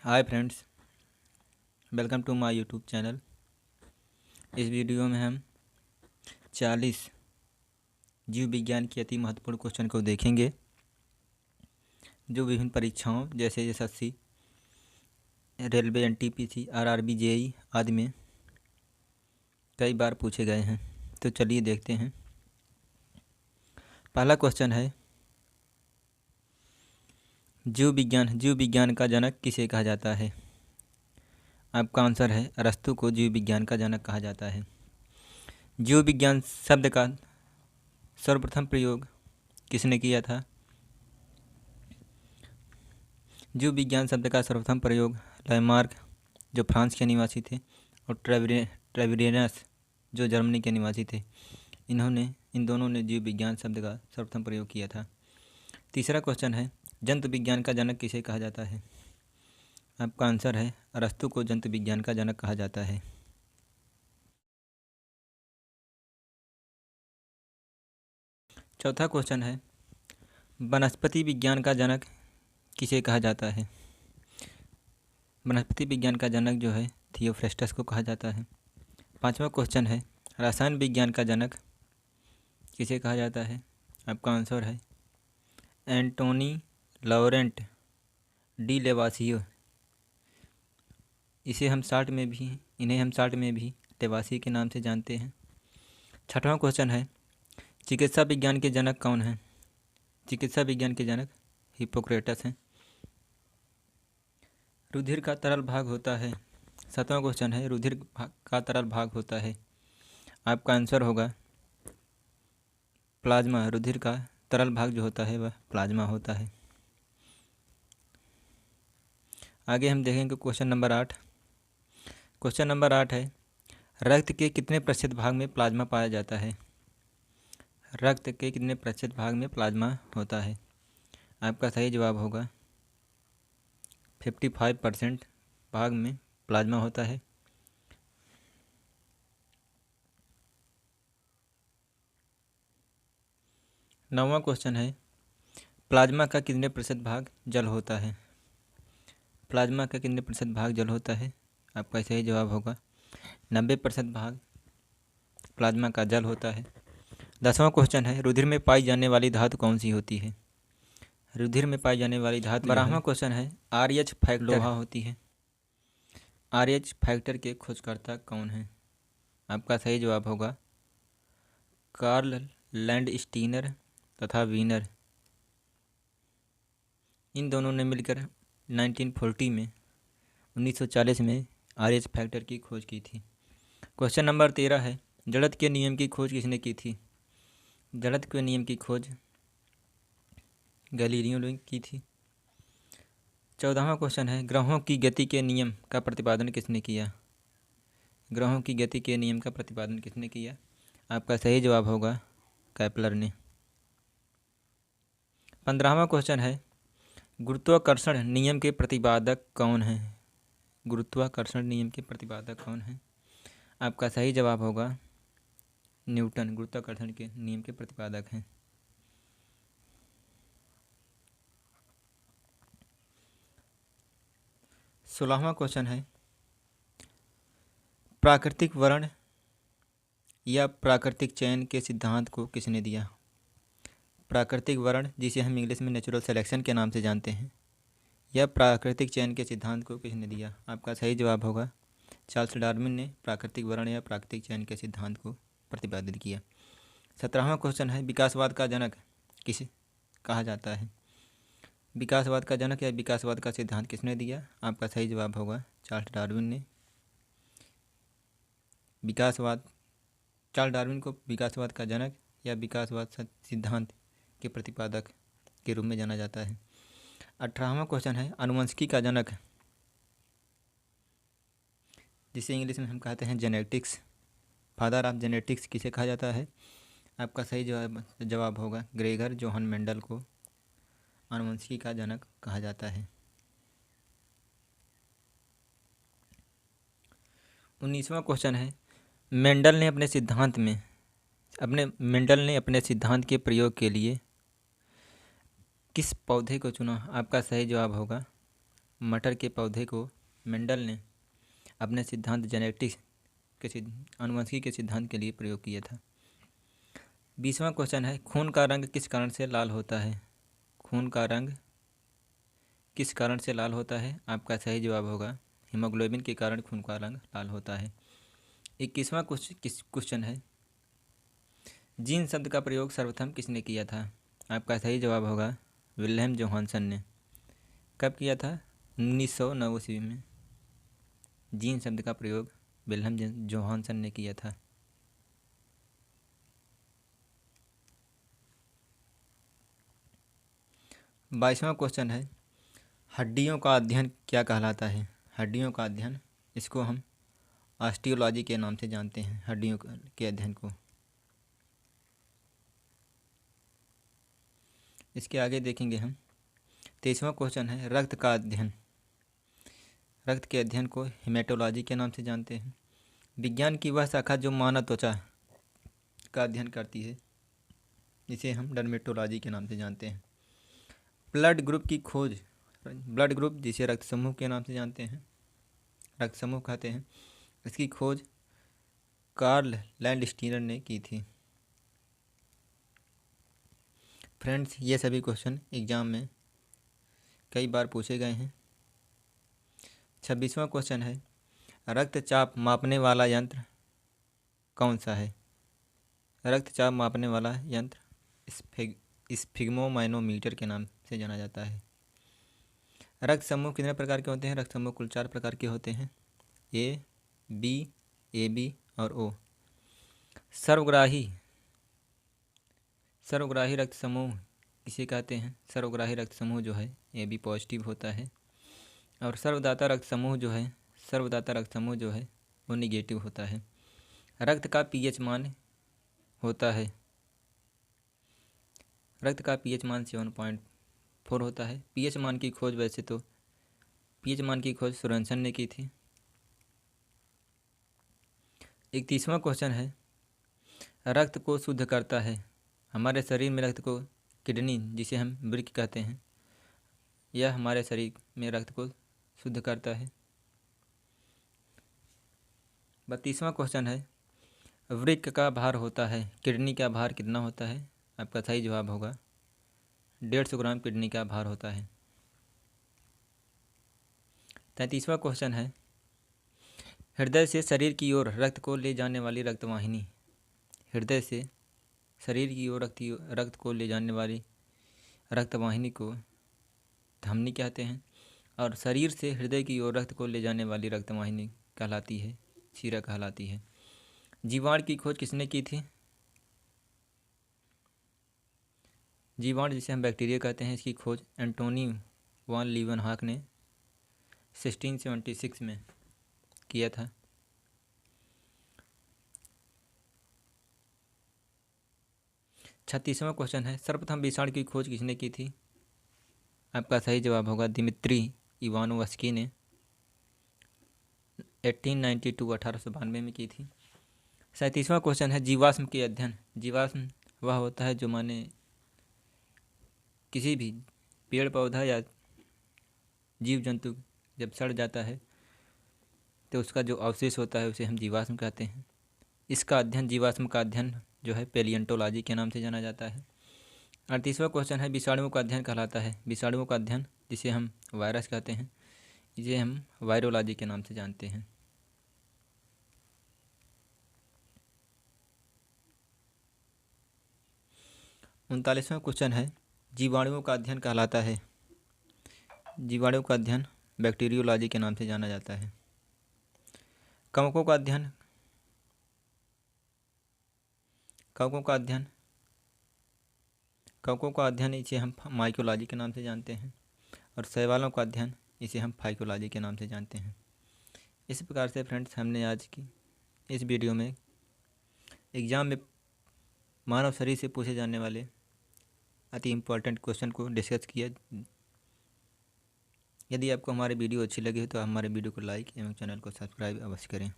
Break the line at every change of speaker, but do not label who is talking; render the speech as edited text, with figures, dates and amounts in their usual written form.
Hi friends, welcome to my YouTube channel. इस video में हम 40 जीव विज्ञान के अति महत्वपूर्ण क्वेश्चन को देखेंगे जो विभिन्न परीक्षाओं जैसे SSC, railway, NTPC, RRB, JEE आदि में कई बार पूछे गए हैं। तो चलिए देखते हैं। पहला क्वेश्चन है, जीव विज्ञान का जनक किसे कहा जाता है? आपका आंसर है अरस्तू को जीव विज्ञान का जनक कहा जाता है। जीव विज्ञान शब्द का सर्वप्रथम प्रयोग किसने किया था? जीव विज्ञान शब्द का सर्वप्रथम प्रयोग लैमार्क, जो फ्रांस के निवासी थे, और ट्रेविरेनस, जो जर्मनी के निवासी थे, इन दोनों ने जीव विज्ञान शब्द का सर्वप्रथम प्रयोग किया था। तीसरा क्वेश्चन है, जंतु विज्ञान का जनक किसे कहा जाता है? आपका आंसर है अरस्तू को जंतु विज्ञान का जनक कहा जाता है। चौथा क्वेश्चन है, वनस्पति विज्ञान का जनक किसे कहा जाता है? वनस्पति विज्ञान का जनक जो है थियोफ्रेस्टस को कहा जाता है। पांचवा क्वेश्चन है, रसायन विज्ञान का जनक किसे कहा जाता है? आपका आंसर है एंटोनी लॉरेंट डी लेवासियो। इन्हें हम शार्ट में भी लेवासियो के नाम से जानते हैं। छठवां क्वेश्चन है, चिकित्सा विज्ञान के जनक कौन हैं? चिकित्सा विज्ञान के जनक हिप्पोक्रेटस हैं। रुधिर का तरल भाग होता है। सातवां क्वेश्चन है, रुधिर का तरल भाग होता है। आपका आंसर होगा प्लाज्मा। रुधिर का तरल भाग जो होता है वह प्लाज्मा होता है। आगे हम देखेंगे क्वेश्चन नंबर 8। क्वेश्चन नंबर 8 है, रक्त के कितने प्रतिशत भाग में प्लाज्मा पाया जाता है? रक्त के कितने प्रतिशत भाग में प्लाज्मा होता है? आपका सही जवाब होगा 55% भाग में प्लाज्मा होता है। नौवां क्वेश्चन है, प्लाज्मा का कितने प्रतिशत भाग जल होता है? प्लाज्मा का कितने प्रतिशत भाग जल होता है? आपका सही जवाब होगा 90% भाग प्लाज्मा का जल होता है। 10वां क्वेश्चन है, रुधिर में पाई जाने वाली धातु कौन सी होती है? रुधिर में पाई जाने वाली धातु 12वां क्वेश्चन है, आरएच फैक्टर लोहा होती है। आरएच फैक्टर के खोजकर्ता कौन हैं? आपका सही जवाब होगा कार्ल लैंडस्टीनर तथा वीनर। इन दोनों ने मिलकर 1940 में आरएच फैक्टर की खोज की थी। क्वेश्चन नंबर 13 है, जड़त्व के नियम की खोज किसने की थी? जड़त्व के नियम की खोज गैलीलियो ने की थी। 14वां क्वेश्चन है, ग्रहों की गति के नियम का प्रतिपादन किसने किया? ग्रहों की गति के नियम का प्रतिपादन किसने किया? आपका सही जवाब होगा कैपलर ने। 15वां क्वेश्चन है, गुरुत्वाकर्षण नियम के प्रतिपादक कौन हैं? गुरुत्वाकर्षण नियम के प्रतिपादक कौन हैं? आपका सही जवाब होगा न्यूटन गुरुत्वाकर्षण के नियम के प्रतिपादक हैं। 16वां क्वेश्चन है, प्राकृतिक वर्ण या प्राकृतिक चयन के सिद्धांत को किसने दिया? प्राकृतिक वर्ण, जिसे हम इंग्लिश में नेचुरल सिलेक्शन के नाम से जानते हैं, या प्राकृतिक चयन के सिद्धांत को किसने दिया? आपका सही जवाब होगा चार्ल्स डार्विन ने प्राकृतिक वर्ण या प्राकृतिक चयन के सिद्धांत को प्रतिपादित किया। 17वां क्वेश्चन है, विकासवाद का जनक किसे कहा जाता है? विकासवाद का जनक या विकासवाद का सिद्धांत किसने दिया? आपका सही जवाब होगा चार्ल्स डार्विन ने। चार्ल्स डार्विन को विकासवाद का जनक या विकासवाद सिद्धांत के प्रतिपादक के रूप में जाना जाता है। 18वां क्वेश्चन है, आनुवंशिकी का जनक, जिसे इंग्लिश में हम कहते हैं जेनेटिक्स, फादर ऑफ जेनेटिक्स, किसे कहा जाता है? आपका सही जवाब होगा ग्रेगर जोहन मेंडल को आनुवंशिकी का जनक कहा जाता है। 19वां क्वेश्चन है, मेंडल ने अपने सिद्धांत के प्रयोग के लिए किस पौधे को चुना? आपका सही जवाब होगा मटर के पौधे को मेंडल ने अपने सिद्धांत जेनेटिक्स के आनुवंशिकी के सिद्धांत के लिए प्रयोग किया था। 20वां क्वेश्चन है, खून का रंग किस कारण से लाल होता है? खून का रंग किस कारण से लाल होता है? आपका सही जवाब होगा हीमोग्लोबिन के कारण खून का रंग लाल होता है। 21वां क्वेश्चन है, जीन शब्द का प्रयोग सर्वप्रथम किसने किया था? आपका सही जवाब होगा विल्हेम जोहानसन ने। कब किया था? 1909 ईस्वी में जीन शब्द का प्रयोग विल्हेम जोहानसन ने किया था। 22वां क्वेश्चन है, हड्डियों का अध्ययन क्या कहलाता है? हड्डियों का अध्ययन, इसको हम ऑस्टियोलॉजी के नाम से जानते हैं, हड्डियों के अध्ययन को। इसके आगे देखेंगे हम। 23वां क्वेश्चन है, रक्त का अध्ययन। रक्त के अध्ययन को हेमेटोलॉजी के नाम से जानते हैं। विज्ञान की वह शाखा जो मानव त्वचा का अध्ययन करती है, इसे हम डर्मेटोलॉजी के नाम से जानते हैं। ब्लड ग्रुप की खोज, ब्लड ग्रुप जिसे रक्त समूह के नाम से जानते हैं, रक्त समूह कहते हैं, इसकी खोज कार्ल लैंडस्टीनर ने की थी। फ्रेंड्स, ये सभी क्वेश्चन एग्जाम में कई बार पूछे गए हैं। 26वां क्वेश्चन है, रक्तचाप मापने वाला यंत्र कौन सा है? रक्तचाप मापने वाला यंत्र स्फिग्मोमाइनोमीटर के नाम से जाना जाता है। रक्त समूह कितने प्रकार के होते हैं? रक्त समूह कुल 4 प्रकार के होते हैं, ए बी और ओ। सर्वग्राही रक्त समूह किसे कहते हैं? सर्वग्राही रक्त समूह जो है ए बी पॉजिटिव होता है, और सर्वदाता रक्त समूह जो है वो निगेटिव होता है। रक्त का पीएच मान होता है, रक्त का पीएच मान 7.4 होता है। पीएच मान की खोज सोरेनसन ने की थी। 31वां क्वेश्चन है, रक्त को शुद्ध करता है। हमारे शरीर में रक्त को किडनी, जिसे हम वृक्क कहते हैं, यह हमारे शरीर में रक्त को शुद्ध करता है। 32वां क्वेश्चन है, वृक्क का भार होता है, किडनी का भार कितना होता है? आपका सही जवाब होगा 150 ग्राम किडनी का भार होता है। 33वां क्वेश्चन है, हृदय से शरीर की ओर रक्त को ले जाने वाली रक्तवाहिनी। हृदय से शरीर की ओर रक्त को ले जाने वाली रक्तवाहिनी को धमनी कहते हैं, और शरीर से हृदय की ओर रक्त को ले जाने वाली रक्तवाहिनी कहलाती है शिरा कहलाती है। जीवाणु की खोज किसने की थी? जीवाणु जिसे हम बैक्टीरिया कहते हैं, इसकी खोज एंटोनी वान लीवनहाक ने 1676 में किया था। छत्तीसवां क्वेश्चन है, सर्वप्रथम विषाणु की खोज किसने की थी? आपका सही जवाब होगा दिमित्री इवानोव्स्की ने 1892 में की थी। 37वां क्वेश्चन है, जीवाश्म के अध्ययन। जीवाश्म वह होता है जो माने किसी भी पेड़ पौधा या जीव जंतु जब सड़ जाता है तो उसका जो अवशेष होता है उसे हम जीवाश्म कहते हैं। इसका अध्ययन, जीवाश्म का अध्ययन जो है पैलियोंटोलॉजी के नाम से जाना जाता है। 38वां क्वेश्चन है, विषाणुओं का अध्ययन कहलाता है। विषाणुओं का अध्ययन, जिसे हम वायरस कहते हैं, इसे हम वायरोलॉजी के नाम से जानते हैं। उनतालीसवां क्वेश्चन है, जीवाणुओं का अध्ययन कहलाता है। जीवाणुओं का अध्ययन बैक्टीरियोलॉजी के नाम से जाना जाता है। कवकों का अध्ययन इसे हम माइकोलॉजी के नाम से जानते हैं, और शैवालों का अध्ययन इसे हम फाइकोलॉजी के नाम से जानते हैं। इस प्रकार से फ्रेंड्स, हमने आज की इस वीडियो में एग्ज़ाम में मानव शरीर से पूछे जाने वाले अति इम्पोर्टेंट क्वेश्चन को डिस्कस किया। यदि आपको हमारी वीडियो अच्छी लगी हो तो हमारे वीडियो को लाइक एवं चैनल को सब्सक्राइब अवश्य करें।